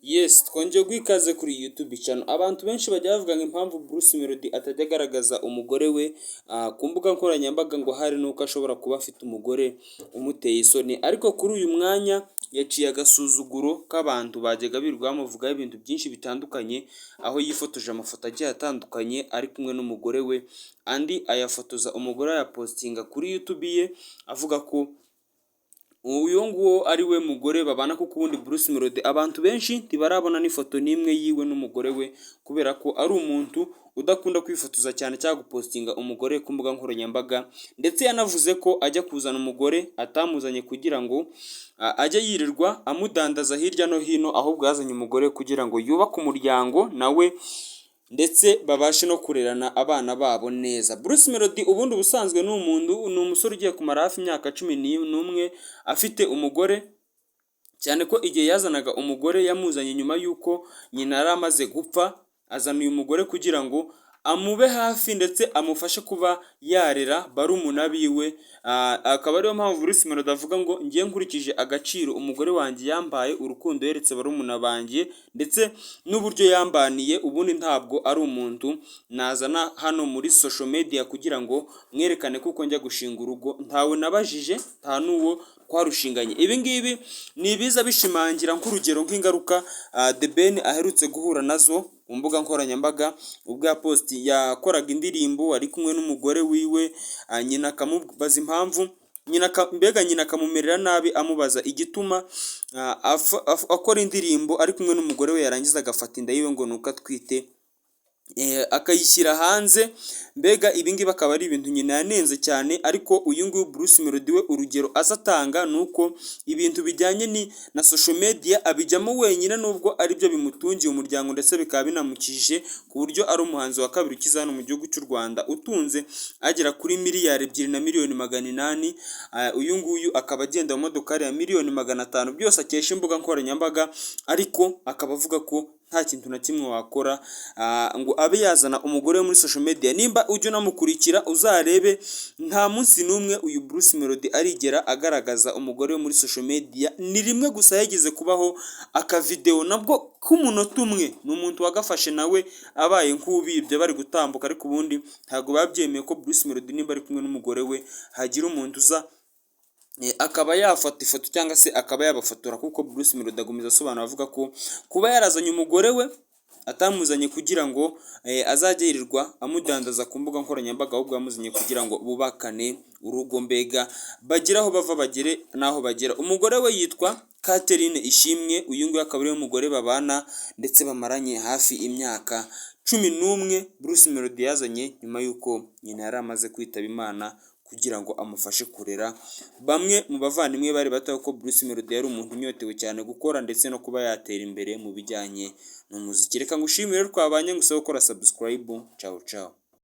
Yes, twongeye guha ikaze kuri YouTube channel. Abantu benshi bajya bavuga ngo impamvu Bruce Melody atajya agaragaza umugore we ku mbuga nkoranyambaga ngo hari nuko ashobora kuba afite umugore umuteye isoni, ariko kuri uyu mwanya yaciye agasuzuguro k'abantu bajyaga birirwa bamuvugaho ibintu byinshi bitandukanye, aho yifotoje amafoto agiye atandukanye ari kumwe n'umugore we, andi ayafotoza umugore ayapostinga kuri YouTube ye avuga ko uyu nguwo ari we mugore babana, kuko ubundi Bruce Melody abantu benshi ntibarabona n'ifoto n'imwe yiwe n'umugore we, kubera ko ari umuntu udakunda kwifotoza cyane cyangwa gupostinga umugore ku mbuga nkoranyambaga, ndetse yanavuze ko ajya kuzana umugore atamuzanye kugira ngo ajye yirirwa amudandaza hirya no hino, ahubwo yazanye umugore kugira ngo yubake umuryango nawe ndetse babashe no kurerana abana babo neza. Bruce Melody ubundi ubusanzwe ni umusore ugiye kumara hafi imyaka 11 afite umugore, cyane ko igihe yazanaga umugore yamuzanye nyuma y'uko nyina yari amaze gupfa, azana uyu mugore kugira ngo amube hafi ndetse amufashe kuba yarera barumuna biwe. Akaba ariyo mpamvu Bruce Melody avuga ngo ngiye nkurikije agaciro umugore wanjye yambaye, urukundo yeretse barumuna banjye ndetse n'uburyo yambaniye, ubundi ntabwo ari umuntu nazana hano muri social media kugira ngo mwerekane kuko njya gushinga urugo, ntawe nabajije, nta n'uwo twarushinganye. Ibi ngibi ni ibiza bishimangira nk'urugero nk'ingaruka The Ben aherutse guhura nazo ku mbuga nkoranyambaga, ubwo yakoraga indirimbo ari kumwe n'umugore wiwe, nyina akamubaza impamvu, nyina akamumerera nabi amubaza igituma akora indirimbo ari kumwe n'umugore we, yarangiza agafata inda yiwe ngo nuko atwite akayishyira hanze. Mbega ibingibi akaba ari ibintu nyina yanenze cyane, ariko uyu nguyu Bruce Melody we urugero azatanga nuko ibintu bijyanye na social media abijyamo wenyine, nubwo ari byo bimutungiye umuryango ndetse bikaba binamukije, ku buryo ari umuhanzi wa kabiri ukize hano mu gihugu cy'u Rwanda utunze agera kuri miliyari 2 na miliyoni 800. Uyu nguyu akaba agenda mu modokari ya miliyoni 500, byose akesha imbuga nkoranyambaga, ariko akaba avuga ko nta kintu na kimwe wakora ngo abe yazana umugore muri social media. Nimba ujya unamukurikira uzarebe, nta munsi n'umwe uyu Bruce Melody arigera agaragaza umugore muri social media. Ni rimwe gusa yageze kubaho akavideo nabwo k'umunota umwe, ni umuntu wagafashe nawe abaye nk'ubibye bari gutambuka, ariko ubundi ntabwo babyemeye ko Bruce Melody nimba ari kumwe n'umugore we hagira umuntu uza akaba yafata ifoto cyangwa se akaba yabafotora, kuko Bruce Melody agumiza asobanura avuga ko kuba yarazanye umugore we atamuzanye kugira ngo azajye yirirwa amudandaza ku mbuga nkoranyambaga, ahubwo yamuzanye kugira ngo bubakane urugo, mbega bagire aho bava bagere n'aho bagera. Umugore we yitwa Catherine Ishimwe, uyu nguyu akaba ariwe mugore babana ndetse bamaranye hafi imyaka 11 Bruce Melody yazanye nyuma y'uko nyina yari amaze kwitaba Imana, kugira ngo amufashe kurera bamwe mu bavandimwe bari bato, ko Bruce Melody yari umuntu unyotewe cyane gukora ndetse no kuba yatera imbere mu bijyanye n'umuziki. Reka ngushimire twabanye, ngusaba gukora subscribe. Ciao ciao.